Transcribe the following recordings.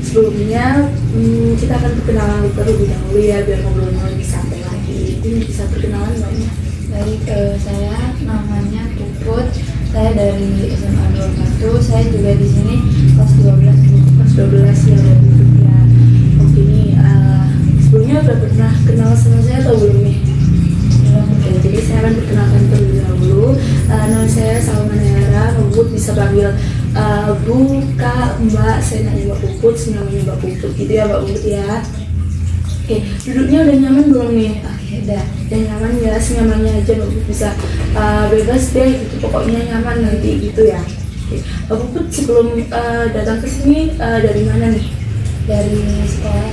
Sebelumnya kita akan perkenalan terlebih dahulu ya biar ngobrolnya lebih santai lagi. Ini bisa perkenalan nggak ya? Baik, saya namanya Puput. Saya dari SMA 21. Saya juga di sini kelas 12. Kelas 12 ya Puput ya. Oke nih, sebelumnya udah pernah kenal sama saya atau belum nih? Belum. Oke, jadi saya akan perkenalkan terlebih dahulu. Nama saya Salma Nayara. Puput bisa panggil Bu, Kak, Mbak. Saya namanya Mbak Puput, namanya Mbak Puput gitu ya Mbak Puput ya. Oke, duduknya udah nyaman belum nih? Oke, dah. Yang nyaman ya, senyamannya aja Mbak Puput bisa bebas deh gitu, pokoknya nyaman nanti gitu ya. Oke. Mbak Puput sebelum datang ke sini dari mana nih? Dari sekolah.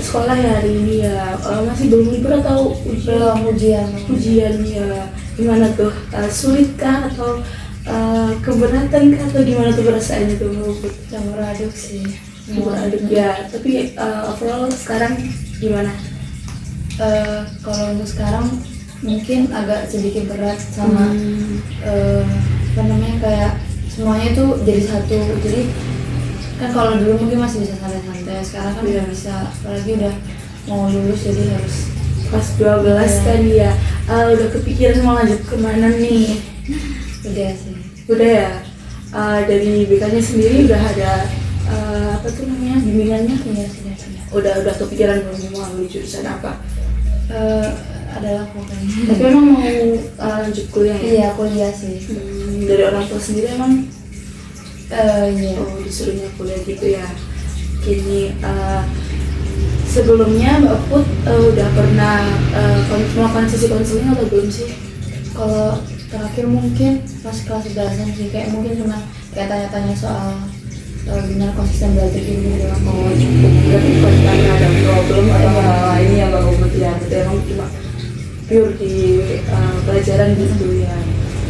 Sekolah ya hari ini ya. Masih belum libur atau Belum ujian. ujian ya? Gimana tuh? Sulitkah atau keberatan kah atau gimana tuh perasaannya tuh Mbak Puput? Campur aduk sih. Campur aduk ya. Tapi overall sekarang gimana? Kalau untuk sekarang mungkin agak sedikit berat sama apa namanya, kayak semuanya tuh jadi satu. Jadi kan kalau dulu mungkin masih bisa santai-santai, sekarang kan udah bisa, apalagi udah mau lulus jadi harus Kelas 12 kan ya. Udah kepikiran mau lanjut kemana nih? udah sih. Udah ya. Dari BK-nya sendiri udah ada apa tuh namanya bimbingannya? Iya, sudah. Udah kepikiran belum mau ambil jurusan apa? Adalah pokoknya. Tapi emang mau lanjut kuliah ya? Iya, kuliah sih. Dari orang tua sendiri emang Iya. disuruhnya kuliah gitu ya. Kini sebelumnya Mbak Put udah pernah melakukan sesi konseling atau belum sih? Kalau terakhir mungkin pas kelas 11 sih, kayak mungkin cuma kayak tanya-tanya soal gimana konsisten belajar ini doang. Oh cukup, berarti bukan karena ada problem atau hal lain ya Mbak Put ya? Berarti emang cuma pure di pelajaran gitu ya.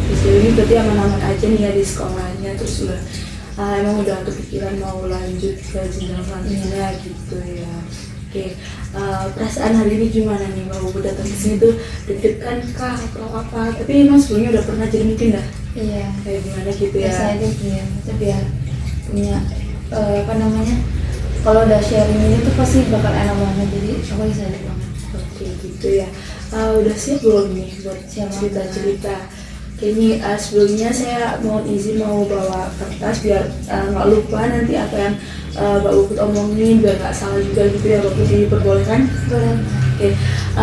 Di ini berarti aman-aman aja nih ya di sekolahnya, terus udah emang udah kepikiran mau lanjut ke jenjang selanjutnya gitu ya. Oke, perasaan hari ini gimana nih Mbak Puput datang ke sini tuh, deg-degan kah atau apa? Tapi emang sebelumnya udah pernah, jadi mungkin dah Iya. kayak gimana gitu ya. Biasa aja sih ya, itu biar punya apa namanya, kalau udah sharing ini tuh pasti bakal enak banget, jadi aku excited banget. Oke gitu ya. Udah siap belum nih buat Siap. cerita-cerita? Kayaknya sebelumnya saya mohon izin mau bawa kertas biar nggak lupa nanti apa yang Mbak Puput omongin, biar nggak salah juga gitu ya Mbak Puput, diperbolehkan? Boleh. Oke,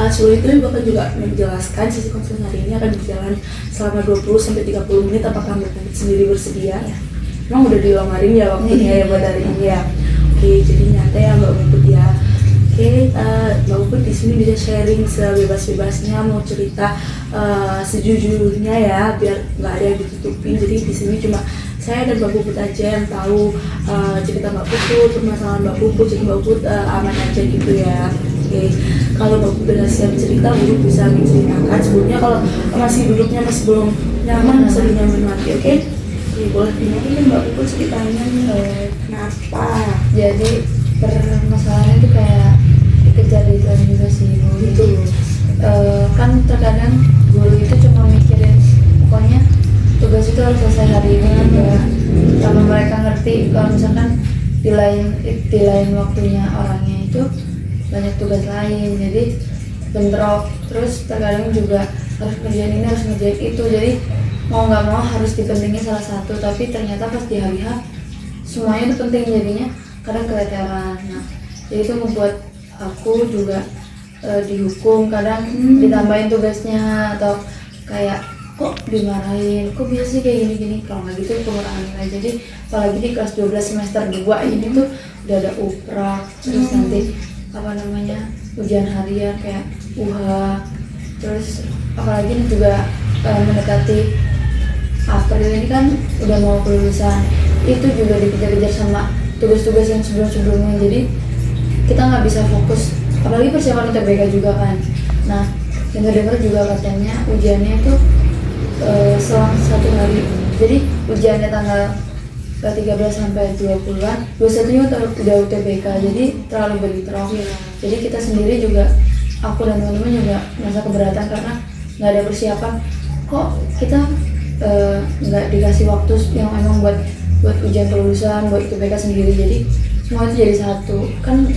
sebelum itu Bapak juga menjelaskan sesi konseling hari ini akan berjalan selama 20-30 menit. Apakah Mbak Puput sendiri bersedia? Ya. Emang udah dilonggarin ya waktunya ya buat hari ini ya. Oke, jadi nyantai ya Mbak Puput ya. Oke, Mbak Puput di sini bisa sharing sebebas-bebasnya, mau cerita sejujurnya ya, biar nggak ada yang ditutupin. Jadi di sini cuma saya dan Mbak Puput aja yang tahu cerita Mbak Puput, permasalahan Mbak Puput, jadi Mbak Puput aman aja gitu ya. Oke, kalau Mbak Puput udah siap cerita, Mbak Puput bisa menceritakan. Sebelumnya kalau masih duduknya masih belum nyaman, bisa dinyaman lagi, oke? Oke, boleh dinyamin Mbak Puput ceritanya nih, kenapa? Jadi permasalahannya tuh kayak dikejar deadline juga sih Bu. Gitu. Kan terkadang guru itu cuma mikirin pokoknya tugas itu harus selesai hari ini juga, sama mereka ngerti kalau misalkan di lain waktunya orangnya itu banyak tugas lain, jadi bentrok. Terus terkadang juga harus ngerjain ini, harus ngerjain itu, jadi mau nggak mau harus dipentingin salah satu, tapi ternyata pas di hari H semuanya itu penting, jadinya kadang keteteran. Nah, jadi itu membuat aku juga dihukum, kadang ditambahin tugasnya, atau kayak kok dimarahin, kok bisa sih kayak gini-gini. Kalau nggak gitu pengurangan nilai. Jadi apalagi di kelas 12 semester 2 ini tuh udah ada uprak, terus nanti apa namanya ujian harian kayak UH, terus apalagi ini juga mendekati April ini kan udah mau kelulusan, itu juga dikejar-kejar sama tugas-tugas yang sebelum-sebelumnya, jadi kita nggak bisa fokus, apalagi persiapan UTBK juga kan. Nah, dengar-dengar juga katanya ujiannya itu selang 1 hari, jadi ujiannya tanggal 13 sampai 20-an, 21-nya udah UTBK, jadi terlalu bentrok. Jadi kita sendiri juga, aku dan teman-teman juga merasa keberatan karena nggak ada persiapan. Kok kita nggak dikasih waktu yang emang buat ujian kelulusan, buat UTBK sendiri. Jadi semua itu jadi satu kan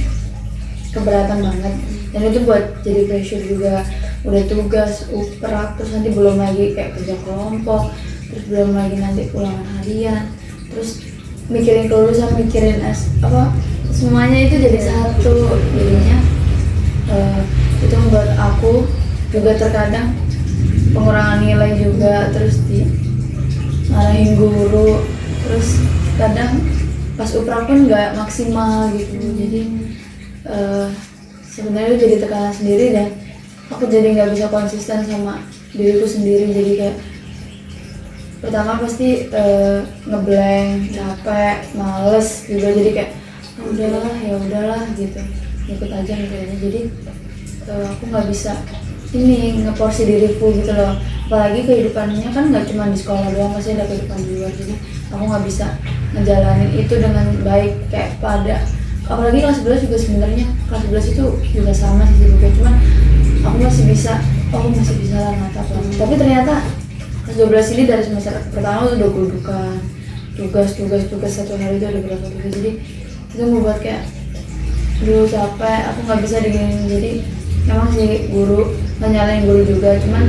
keberatan banget, dan itu buat jadi pressure juga. Udah tugas uprak, terus nanti belum lagi kayak kerja kelompok, terus belum lagi nanti ulangan harian, terus mikirin kelulusan, mikirin semuanya itu jadi satu. Jadinya itu membuat aku juga terkadang pengurangan nilai juga, terus dimarahin guru, terus kadang pas uprak pun nggak maksimal gitu. Jadi sebenarnya jadi tekanan sendiri, dan aku jadi nggak bisa konsisten sama diriku sendiri. Jadi kayak pertama pasti ngeblank, capek, males juga, jadi kayak ya udahlah gitu, ikut aja aja. Jadi aku nggak bisa ini ngeporsi diriku gitu loh, apalagi kehidupannya kan nggak cuma di sekolah doang, pasti ada kehidupan di luar. Jadi aku nggak bisa ngejalanin itu dengan baik kayak apalagi kelas 11 juga. Sebenarnya kelas 11 itu juga sama sih sibuknya, cuman aku masih bisa lah natap lah. Tapi ternyata kelas 12 ini dari semester pertama udah kedudukan tugas satu hari itu ada berapa tugas. Jadi itu membuat kayak dulu capek, aku nggak bisa diginin. Jadi memang sih guru, nggak nyalain guru juga, cuman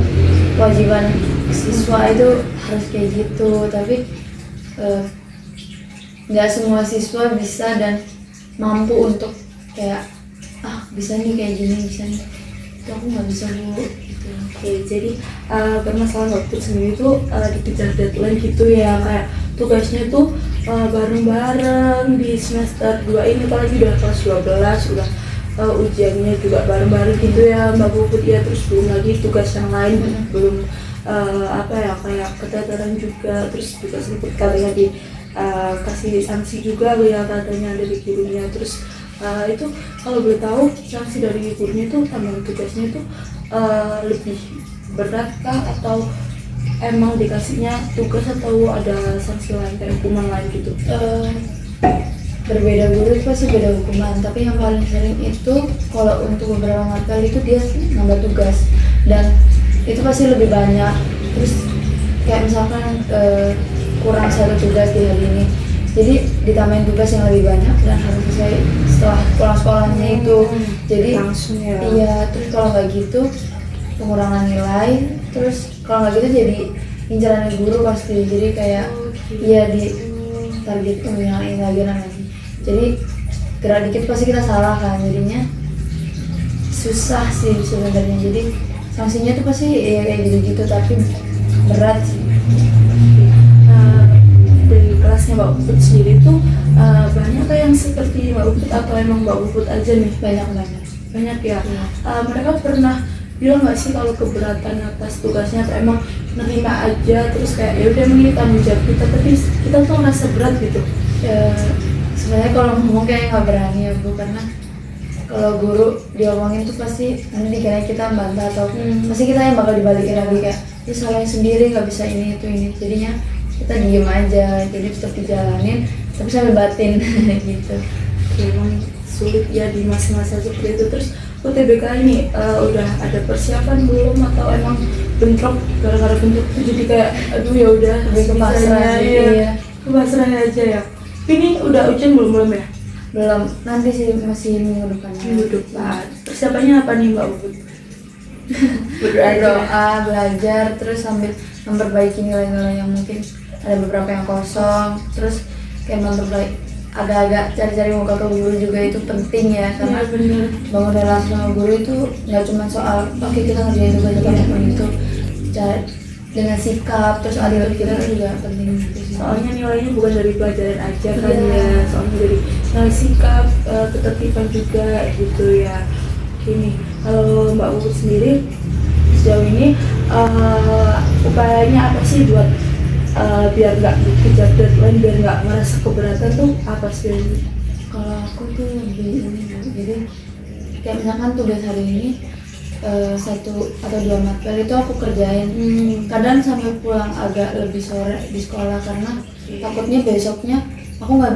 kewajiban siswa itu harus kayak gitu. Tapi nggak semua siswa bisa dan mampu untuk kayak bisa nih kayak gini, bisa nih. Itu aku nggak bisa bu gitu. Oke, jadi permasalahan waktu sendiri tuh dikejar deadline gitu ya, kayak tugasnya tuh bareng-bareng di semester 2 ini, apalagi udah kelas 12, udah ujiannya juga bareng-bareng gitu ya Mbak Puput ya. Terus belum lagi tugas yang lain, belum kayak keteteran juga, terus juga sempat katanya kasih sanksi juga ya katanya dari gurunya. Terus itu kalau boleh tahu sanksi dari gurunya itu tambahan tugasnya itu lebih berat kah, atau emang dikasihnya tugas atau ada sanksi lain kayak hukuman lain gitu? Berbeda guru itu pasti beda hukuman, tapi yang paling sering itu kalau untuk beberapa mata itu dia nambah tugas, dan itu pasti lebih banyak. Terus kayak misalkan kurang satu tugas di hari ini, jadi ditambahin tugas yang lebih banyak dan harus selesai setelah pulang sekolahnya itu. Jadi langsung ya. Iya, terus kalau nggak gitu pengurangan nilai, terus kalau nggak gitu jadi incaran guru pasti. Jadi kayak iya di target yang lagi. Jadi gerak dikit pasti kita salah kan, jadinya susah sih sebenarnya. Jadi sanksinya tuh pasti ya kayak gitu-gitu, tapi berat sih. Dari kelasnya Mbak Puput sendiri tuh banyak kayak yang seperti Mbak Puput atau emang Mbak Puput aja nih? Banyak ya. Mereka pernah bilang nggak sih kalau keberatan atas tugasnya, atau emang nerima aja terus kayak ya udah emang ini tanggung jawab kita, tapi kita tuh ngerasa berat gitu? Sebenarnya kalau ngomong kayak nggak berani ya Bu, karena kalau guru diomongin tuh pasti nanti dikira kita membantah, atau pasti kita yang bakal dibalikin lagi kayak ya salahnya sendiri, nggak bisa ini. Jadinya kita diem aja, jadi tetap dijalanin tapi sambil batin gitu. Emang sulit ya di masa-masa seperti itu. Terus UTBK ini udah ada persiapan belum, atau emang bentrok gara-gara bentrok itu jadi kayak aduh ya udah Lebih ke pasrah sih, iya. Ke pasrah aja ya. Ini udah ujian belum ya? Belum, nanti sih masih minggu depannya. Minggu depan. Persiapannya apa nih Mbak Puput? Berdoa, belajar, terus sambil memperbaiki nilai-nilai yang mungkin ada beberapa yang kosong, terus kayak agak-agak cari-cari muka ke guru juga itu penting ya, karena bangun relasi sama guru itu nggak cuma soal oke kita ngerjain tugas apapun itu, dengan sikap, terus adil kita juga penting gitu sih. Soalnya nilainya bukan dari pelajaran aja kan ya, soalnya dari sikap, ketertiban juga gitu ya. Ini kalau Mbak Puput sendiri sejauh ini upayanya apa sih buat biar nggak dikejar deadline, biar nggak merasa keberatan tuh apa sih? Kalau aku tuh lebih ini, jadi kayak misalkan tugas hari ini 1 atau 2 materi itu aku kerjain. Kadang sampai pulang agak lebih sore di sekolah, karena takutnya besoknya aku nggak,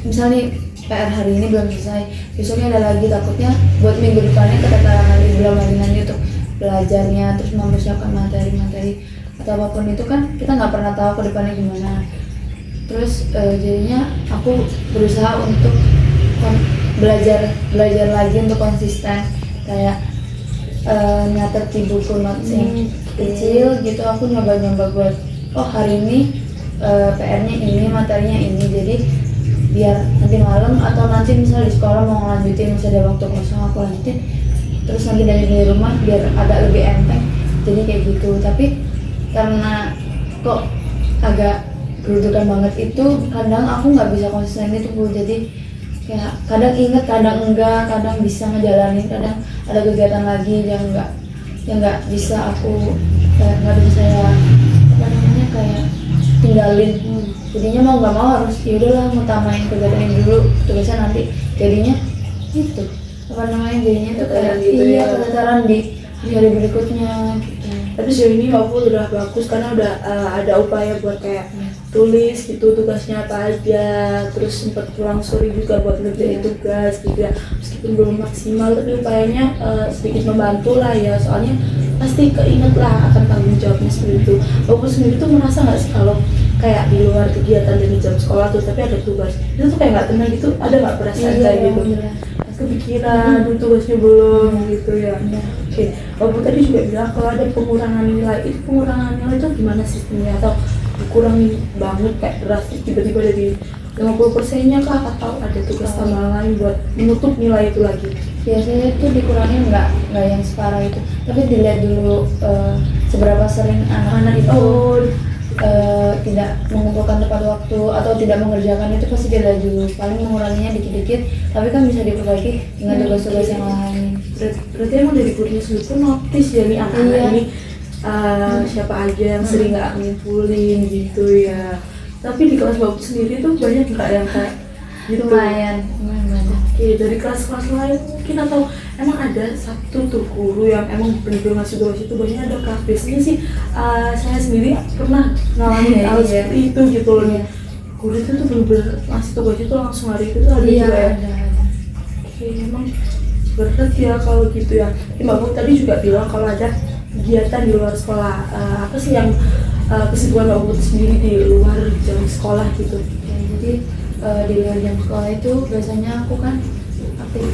misalnya PR hari ini belum selesai, besoknya ada lagi, takutnya buat minggu depannya keteteran lagi, belum lagi nanti untuk belajarnya, terus mempersiapkan materi atau apapun itu kan kita nggak pernah tahu ke depannya gimana. Terus jadinya aku berusaha untuk belajar belajar lagi untuk konsisten kayak nyatet di buku notes yang kecil gitu. Aku nyoba-nyoba buat hari ini PR-nya ini, materinya ini, jadi biar nanti malam atau nanti misalnya di sekolah mau ngelanjutin, misalnya ada waktu kosong aku lanjutin, terus nanti dari rumah biar agak lebih enteng, jadi kayak gitu. Tapi karena kok agak gerudukan banget itu, kadang aku nggak bisa konsisten itu Bu. Jadi kayak kadang inget, kadang enggak, kadang bisa ngejalanin, kadang ada kegiatan lagi yang nggak bisa aku kayak nggak bisa saya apa namanya kayak tinggalin. Jadinya mau nggak mau harus ya udahlah ngutamain kegiatan ini dulu, tugasnya nanti. Jadinya itu apa namanya, jadinya tuh kayak gitu iya ya. keteteran di hari berikutnya gitu. Tapi sejauh ini Mbak Put udah bagus karena udah ada upaya buat kayak tulis gitu tugasnya apa aja, terus sempat pulang sore juga buat ngerjain tugas gitu ya, meskipun belum maksimal tapi upayanya sedikit membantu lah ya, soalnya pasti keinget lah akan tanggung jawabnya seperti itu. Mbak Put sendiri tuh merasa nggak sih kalau kayak di luar kegiatan dari jam sekolah tuh tapi ada tugas itu tuh kayak nggak tenang gitu, ada nggak perasaan kayak gitu? Kepikiran tugasnya belum gitu ya. Oke, Mbak Put tadi juga bilang kalau ada pengurangan nilai, itu pengurangan nilai itu gimana sistemnya, atau dikurangin banget kayak drastis tiba-tiba dari 50%-nya kah, atau ada tugas tambahan lain buat menutup nilai itu lagi? Biasanya itu dikurangin nggak yang separah itu, tapi dilihat dulu seberapa sering anak-anak itu tidak mengumpulkan tepat waktu atau tidak mengerjakan, itu pasti dilihat dulu. Paling menguranginya dikit-dikit, tapi kan bisa diperbaiki dengan tugas-tugas yang lain. Berarti emang dari gurunya sendiri pun notice ya nih anak-anak ini siapa aja yang sering nggak ngumpulin gitu ya. Tapi di kelas Mbak Put sendiri tuh banyak nggak yang kayak gitu? Lumayan banyak. Oke, dari kelas-kelas lain mungkin, atau emang ada satu tuh guru yang emang bener-bener ngasih tugas itu banyak ada kelas? Biasanya sih saya sendiri pernah ngalamin hal seperti itu gitu loh. Guru itu tuh bener-bener ngasih tugas itu langsung hari itu ada juga ya. Oke, emang berat ya kalau gitu ya. Mbak Put tadi juga bilang kalau ada kegiatan di luar sekolah, apa sih yang kesibukan Mbak Put sendiri di luar jam sekolah gitu? Ya, jadi di luar jam sekolah itu biasanya aku kan aktif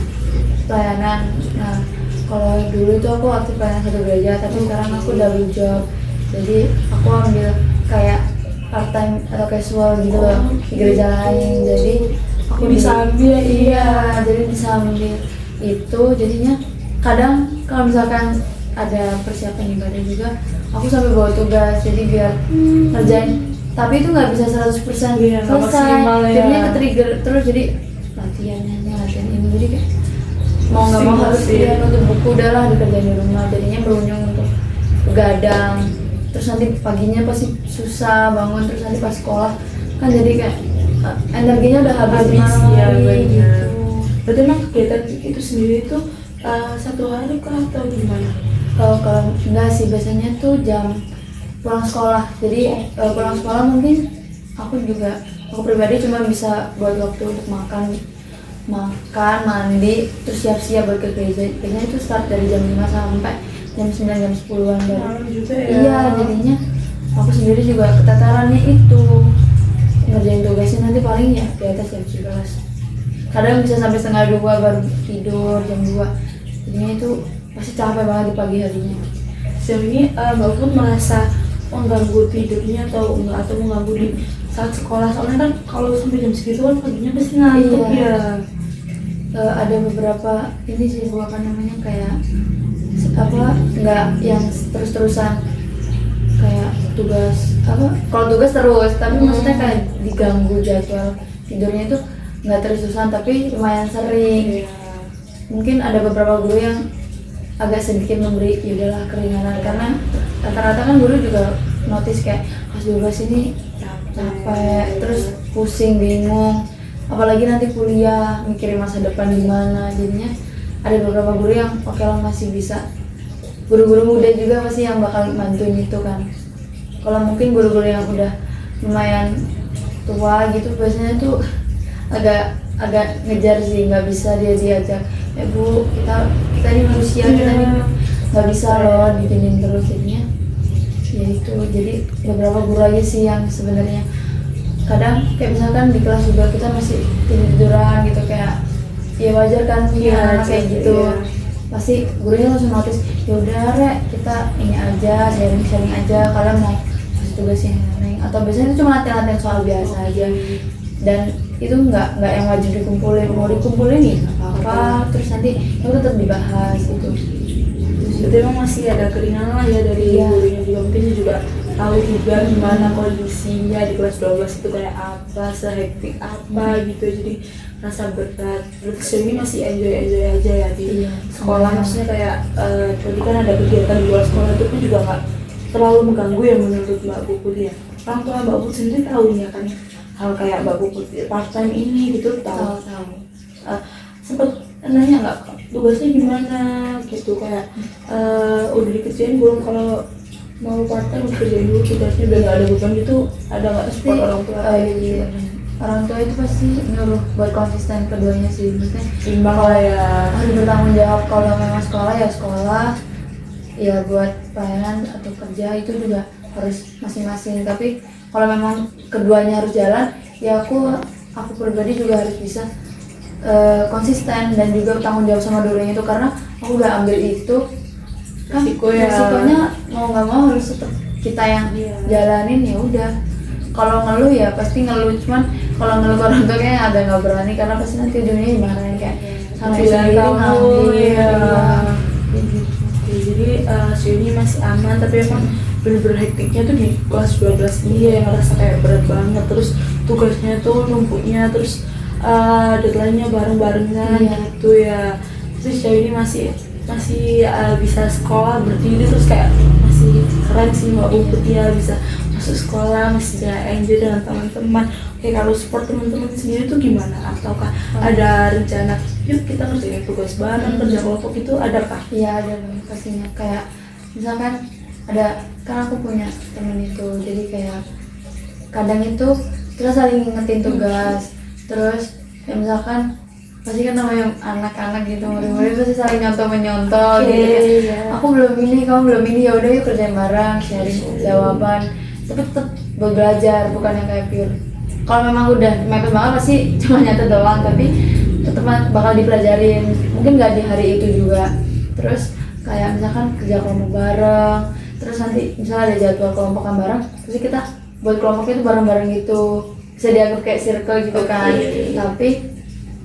pelayanan. Nah, kalau dulu itu aku aktif pelayanan satu gereja, tapi sekarang aku double job. Jadi aku ambil kayak part time atau casual gitu loh di gereja lain. Jadi aku bisa ambil jadi bisa ambil itu. Jadinya kadang kalau misalkan ada persiapan ibadah juga, aku sampai bawa tugas, jadi biar ngerjain, tapi itu nggak bisa 100% selesai, jadinya ke-trigger terus, jadi latihan ini, jadi kayak mau nggak mau harus untuk buku, udahlah dikerjain di rumah, jadinya berujung untuk begadang, terus nanti paginya pasti susah bangun, terus nanti pas sekolah kan jadi kayak energinya udah habis ya, gitu. Berarti emang kegiatan itu sendiri itu satu hari kah atau gimana? Kalau enggak sih, biasanya tuh jam pulang sekolah. Jadi pulang sekolah mungkin aku pribadi cuma bisa buat waktu untuk makan, mandi, terus siap-siap buat ke gereja. Biasanya itu start dari jam 5 sampai jam 9, jam 10-an baru. Juga ya. Iya, jadinya aku sendiri juga ketatarannya itu ngerjain tugasnya nanti paling ya di atas jam 11. Kadang bisa sampai setengah 2 baru tidur jam 2. Jadinya itu pasti capek banget di pagi harinya. Sejauh ini Mbak Put merasa mengganggu tidurnya atau enggak, atau mengganggu di saat sekolah? Soalnya kan kalau sampai jam segitu kan paginya pasti ngantuk ya. Ada beberapa ini sih, apa namanya, kayak enggak yang terus-terusan kayak tugas kalau tugas terus, tapi maksudnya kayak diganggu jadwal tidurnya itu nggak terus-terusan, tapi lumayan sering. Mungkin ada beberapa guru yang agak sedikit memberi yaudahlah keringanan, karena rata-rata kan guru juga notice kayak pas 12 ini capek, terus pusing, bingung, apalagi nanti kuliah mikirin masa depan gimana. Jadinya ada beberapa guru yang oke lah masih bisa, guru-guru muda juga pasti yang bakal bantuin itu kan. Kalau mungkin guru-guru yang udah lumayan tua gitu biasanya tuh agak ngejar sih, nggak bisa dia diajak, Bu, kita ini manusia, kita ini nggak bisa loh diginin terus. Jadinya ya itu, jadi beberapa guru aja sih yang sebenarnya kadang kayak misalkan di kelas juga kita masih tiduran gitu, kayak ya wajar kan Iya, anak kayak iya. gitu. Pasti gurunya langsung notice, ya udah Rek, kita ini aja sharing aja, kalian mau kasih tugas yang lain atau biasanya itu cuma latihan-latihan soal biasa aja, dan itu nggak yang wajib dikumpulin, mau dikumpulin nih nggak apa-apa, terus nanti itu tetap dibahas gitu. Berarti emang masih ada keringanan lah ya dari Iya. gurunya juga, mungkin dia juga tahu juga gimana kondisinya di kelas 12 itu kayak apa, sehektik apa gitu, jadi rasa berat. Berarti sejauh ini masih enjoy aja ya di Iya. sekolah, maksudnya kayak tadi kan ada kegiatan di luar sekolah itu pun juga nggak terlalu mengganggu ya menurut Mbak Puput ya. Orang tua Mbak Puput sendiri tahu ya kan hal kayak Mbak Puput part time ini gitu, tahu. Sempet nanya nggak tugasnya gimana gitu, kayak udah dikerjain belum, kalau mau part time kerjain dulu tugasnya biar nggak ada beban gitu, ada nggak support orang tua kayak gitu? Iya. Orang tua itu pasti nyuruh buat konsisten keduanya sih, maksudnya Imbang lah ya. harus bertanggung jawab. Kalau memang sekolah ya sekolah, ya buat pelayanan atau kerja itu juga harus masing-masing. Tapi kalau memang keduanya harus jalan, ya aku pribadi juga harus bisa konsisten dan juga tanggung jawab sama dulunya itu, karena aku udah ambil itu kan Resiko ya. resikonya mau nggak mau harus tetap kita yang Iya. jalanin. Ya udah, kalau ngeluh ya pasti ngeluh, cuman kalau ngeluh ke orang tua kayaknya agak nggak berani, karena pasti nanti ujungnya dimarahin kayak sama Bilang sendiri kamu, ngambil ya. gitu. Oke, jadi sejauh ini masih aman, tapi emang bener-bener hektiknya tuh di kelas 12 ini ya, yang ngerasa kayak berat banget, terus tugasnya tuh numpuknya, terus deadline-nya bareng-barengan Iya. gitu ya. Terus sejauh ini masih bisa sekolah berdiri, terus kayak masih keren sih Mbak Puput ya, bisa masuk sekolah, masih bisa enjoy dengan teman-teman. Oke, kalau support teman-teman sendiri tuh gimana? Ataukah ada rencana yuk kita ngerjain tugas bareng, kerja kelompok itu adakah? Iya ada dong pastinya, kayak misalkan ada, kan aku punya temen itu, jadi kayak kadang itu kita saling ngingetin tugas, terus ya misalkan pasti kan namanya anak-anak gitu, murid-murid pasti saling nyontoh-menyontoh Oke, gitu kan. iya. Aku belum ini, kamu belum ini, ya udah yuk kerjain bareng, sharing jawaban, tapi tetap buat belajar, bukan yang kayak pure. Kalau memang udah mepet banget pasti cuma nyata doang, tapi tetap bakal dipelajarin, mungkin nggak di hari itu juga. Terus kayak misalkan kerja kelompok bareng, terus nanti misalnya ada jadwal kelompokan bareng, terus kita buat kelompoknya itu bareng-bareng gitu, bisa dianggap kayak circle gitu kan. Oke. Tapi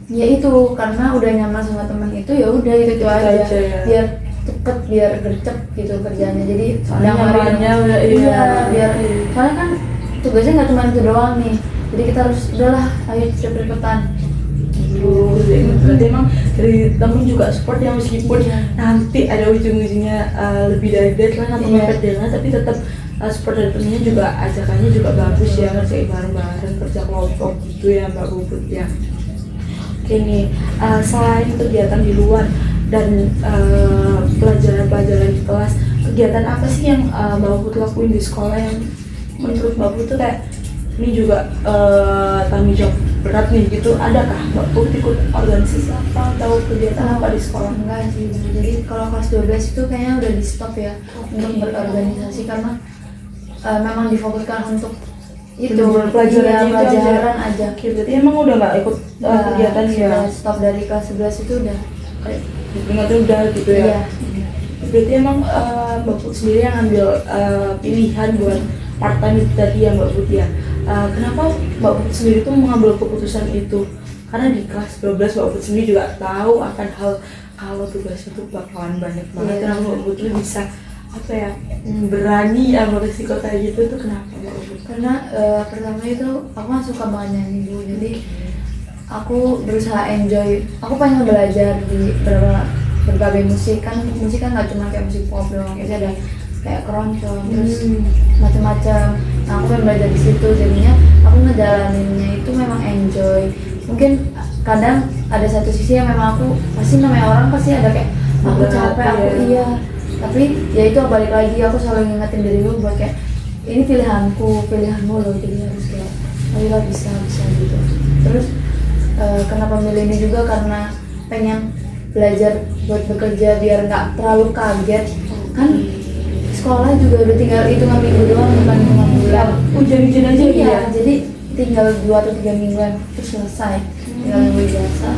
ya itu karena udah nyaman sama teman itu, ya udah itu aja, aja ya. biar cepet, biar gercep gitu kerjanya. Jadi Soalnya yang hari nyamannya yang- udah, iya, iya. biar soalnya kan tugasnya nggak cuma itu doang nih, jadi kita harus udahlah ayo cepet-cepetan gitu. Berarti emang dari temen juga support ya, meskipun Iya. nanti ada ujung-ujungnya lebih dari deadline atau Iya. mepet deadline, tapi tetap support dari temennya juga, ajakannya juga bagus ya, ngerjain bareng-bareng, kerja kelompok gitu ya Mbak Puput ya. Oke nih, selain kegiatan di luar dan pelajaran-pelajaran di kelas, kegiatan apa sih yang Mbak Puput lakuin di sekolah yang menurut Mbak Puput tuh kayak ini juga tanggung jawab berat nih gitu? Adakah Mbak Puput ikut organisasi apa atau kegiatan apa di sekolah? Enggak sih, jadi kalau kelas 12 itu kayaknya udah di stop ya untuk berorganisasi, karena memang difokuskan untuk itu Bener-bener pelajaran iya, itu aja. pelajaran aja. Oke, berarti emang udah nggak ikut kegiatan ya? Sudah stop dari kelas 11 itu udah Kayak ingatnya udah gitu ya? iya. Berarti emang Mbak Put sendiri yang ambil pilihan buat part time itu tadi ya Mbak Put ya. Kenapa Mbak Put sendiri tuh mengambil keputusan itu? Karena di kelas 12 Mbak Put sendiri juga tahu akan hal kalau tugas itu bakalan banyak banget. Iya. Kenapa Mbak Put tuh bisa apa ya, berani ambil risiko kayak gitu tuh kenapa Mbak Put? Karena pertama itu aku kan suka banget nyanyi Bu, jadi aku berusaha enjoy. Aku pengen belajar di berbagai musik kan nggak cuma kayak musik pop doang, jadi ada kayak keroncong terus macam-macam. Nah aku pengen belajar di situ, jadinya aku ngejalaninnya itu memang enjoy. Mungkin kadang ada satu sisi yang memang aku pasti, namanya orang pasti ada kayak aku capek, aku iya, tapi ya itu balik lagi aku selalu ngingetin diriku buat kayak ini pilihanmu loh, jadi harus kayak ayolah bisa gitu. Terus kenapa milih ini juga karena pengen belajar buat bekerja biar nggak terlalu kaget kan. Sekolah juga udah tinggal hitungan minggu doang, bukan 5 bulan. Ujian aja Iya, ya? jadi tinggal 2 atau 3 mingguan terus selesai. Tinggal minggu biasa.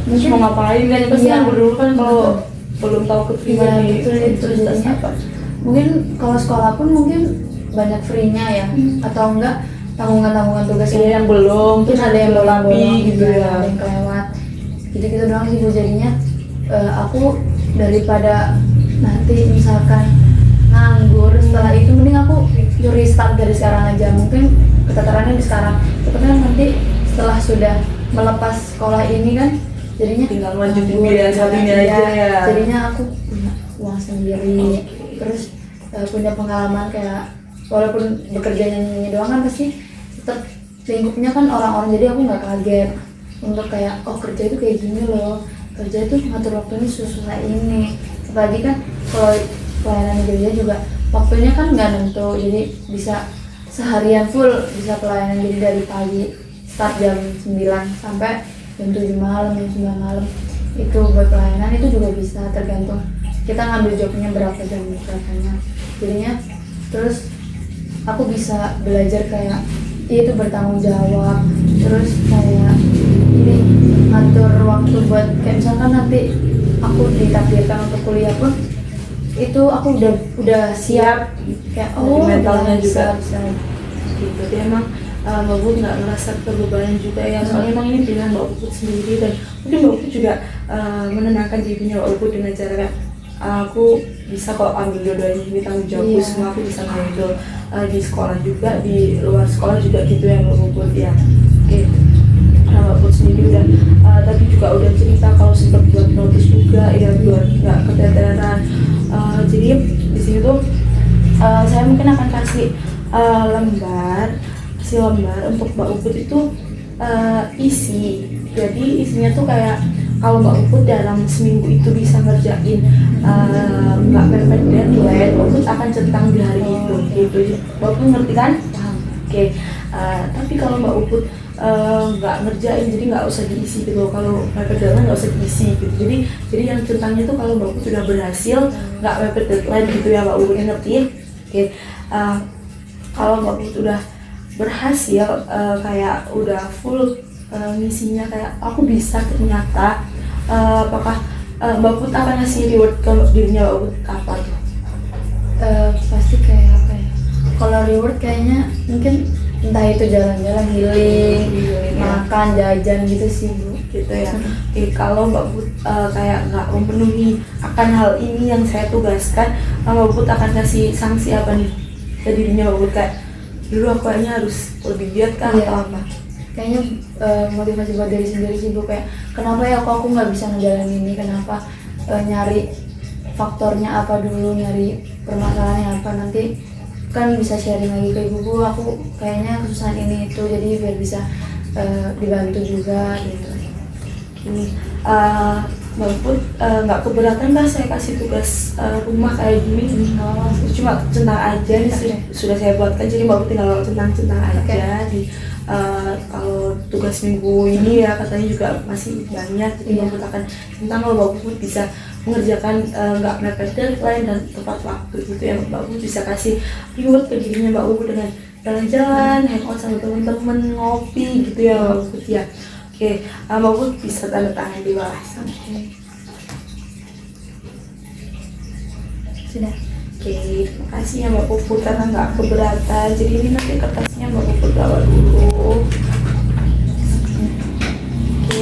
Terus mau ngapain kan, pasti Iya. yang dulu kan kalau belum tahu keterima Iya, di betul, itu universitas jadinya. apa. Mungkin kalau sekolah pun mungkin banyak free-nya ya, atau enggak tanggungan tugas Yang belum, mungkin terus ada yang bolong bolong gitu ya. ada yang kelewat gitu doang sih Bu. Jadinya aku daripada nanti misalkan nganggur setelah itu, mending aku curi start dari sekarang aja. Mungkin ketatarannya di sekarang, tapi kan nanti setelah sudah melepas sekolah ini kan jadinya Tinggal lanjutin nganggur, biaya sampingnya iya. aja ya. Jadinya aku punya uang sendiri, terus punya pengalaman kayak walaupun bekerjanya nyanyi doang kan pasti tetap lingkupnya kan orang-orang, jadi aku nggak kaget untuk kayak oh kerja itu kayak gini loh, kerja itu ngatur waktunya susah ini. Apalagi kan kalau pelayanan di gereja juga waktunya kan nggak nentu, jadi bisa seharian full bisa pelayanan, jadi dari pagi start jam 9 sampai jam 7 malam, jam 9 malam itu buat pelayanan. Itu juga bisa tergantung kita ngambil jobnya berapa jam berapanya. Jadinya terus aku bisa belajar kayak itu bertanggung jawab, terus kayak ini ngatur waktu buat kayak misalkan nanti aku ditakdirkan untuk kuliah pun itu aku udah siap kayak oh mentalnya udah juga bisa gitu. Dia emang Mbak Puput nggak ngerasa kebebanan juga ya, soalnya emang ini pilihan Mbak Puput sendiri, dan mungkin Mbak Puput juga menenangkan dirinya Mbak Puput dengan cara kayak aku bisa kok ambil dua-duanya, ini tanggung jawabku Iya. semua, aku bisa ngambil di sekolah juga, di luar sekolah juga gitu ya Mbak Puput ya. Oke. Nah, Mbak Puput sendiri udah tadi juga udah cerita kalau sempat buat notis juga ya, buat nggak keteteran. Jadi di sini tuh saya mungkin akan kasih lembar untuk Mbak Puput itu isi. Jadi isinya tuh kayak kalau Mbak Puput dalam seminggu itu bisa ngerjain nggak mepet deadline, Mbak Puput akan centang di hari itu gitu. Mbak Puput ngerti kan? paham. Oke. Tapi kalau Mbak Puput nggak ngerjain, jadi nggak usah diisi gitu. Kalau mepet deadline nggak usah diisi gitu. Jadi yang centangnya tuh kalau Mbak Puput sudah berhasil nggak mepet deadline gitu ya Mbak Puput, ngerti? Oke. Kalau Mbak Puput udah berhasil kayak udah full misinya kayak aku bisa ternyata, apakah Mbak Put akan ngasih reward ke dirinya Mbak Put apa tuh? Pasti kayak apa ya, kalau reward kayaknya mungkin entah itu jalan-jalan, healing, makan, jajan gitu sih Bu. Gitu ya. Kalau Mbak Put kayak nggak memenuhi akan hal ini yang saya tugaskan, Mbak Put akan kasih sanksi apa nih ke dirinya Mbak Put, kayak dulu aku kayaknya harus lebih giat kan Iya. atau apa? Kayaknya motivasi buat diri sendiri sih Bu, kayak kenapa ya aku nggak bisa ngejalanin ini, kenapa nyari faktornya apa dulu, nyari permasalahannya apa, nanti kan bisa sharing lagi ke ibu, Bu aku kayaknya kesusahan ini itu, jadi biar bisa dibantu juga gitu. Mbak Put nggak keberatan kan saya kasih tugas rumah kayak gini? Cuma centang aja nih, sudah saya buatkan, jadi Mbak Put tinggal centang-centang aja di kalau tugas minggu ini ya katanya juga masih banyak, jadi Mbak Put akan centang kalau Mbak Put bisa mengerjakan nggak mepet deadline dan tepat waktu gitu ya. Mbak Put bisa kasih reward ke dirinya Mbak Put dengan jalan-jalan, hangout sama temen-temen, ngopi gitu ya Mbak Put ya. Oke, Mbak Put bisa tanda tangan di bawah. Sudah. Oke, terima kasih ya Mbak Puput karena nggak keberatan. Jadi ini nanti kertasnya Mbak Puput bawa dulu. Oke,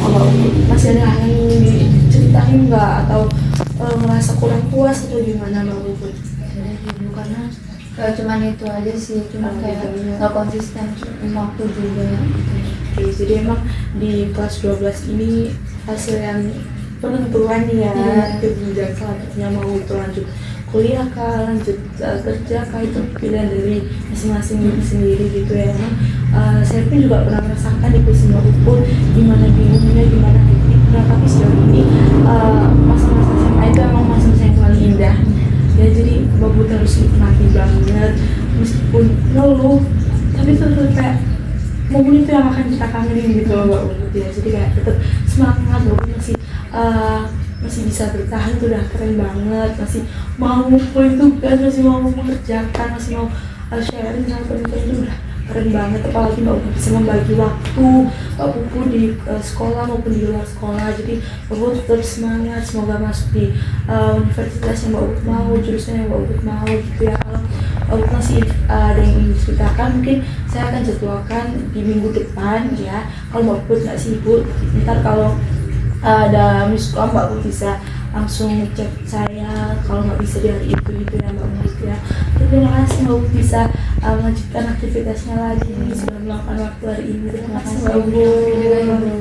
Mbak Puput masih ada hal yang diceritain nggak atau merasa kurang puas atau gimana Mbak Puput? Jadi Ibu, karena cuman itu aja sih, cuman kayak nggak konsisten waktu juga gitu. Oke, jadi emang di kelas 12 ini hasil yang penentuan ya, kebijakan selanjutnya mau itu lanjut kuliah kah, lanjut kerja kah, itu pilihan dari masing-masing diri sendiri gitu ya. Emang saya pun juga pernah merasakan di kursi Mbak Puput gimana bingungnya, gimana hektiknya, tapi sejauh ini masa-masa SMA itu emang masa-masa yang paling indah ya. Jadi Mbak Puput harus nikmati banget, meskipun ngeluh tapi tetap kayak momen itu yang akan kita kangenin gitu loh Mbak Puput ya. Jadi kayak tetap semangat, Mbak Puput masih bisa bertahan, itu udah keren banget, masih mau ngumpulin tugas, masih mau mengerjakan, masih mau sharing sama teman-teman, itu keren banget, apalagi Mbak Puput bisa membagi waktu Mbak Puput di sekolah maupun di luar sekolah. Jadi Mbak Puput tetap semangat, semoga masuk di universitas yang Mbak Puput mau, jurusan yang Mbak Puput mau gitu ya. Kalau Mbak Puput masih ada yang ingin diceritakan, mungkin saya akan jadwalkan di minggu depan ya. Kalau Mbak Puput nggak sibuk, ntar kalau ada miss call Mbak Puput bisa langsung chat saya kalau nggak bisa di hari itu gitu ya Mbak Puput ya. Terima kasih Mbak Puput bisa melanjutkan aktivitasnya lagi sudah meluangkan waktu hari ini. Terima kasih Mbak Puput.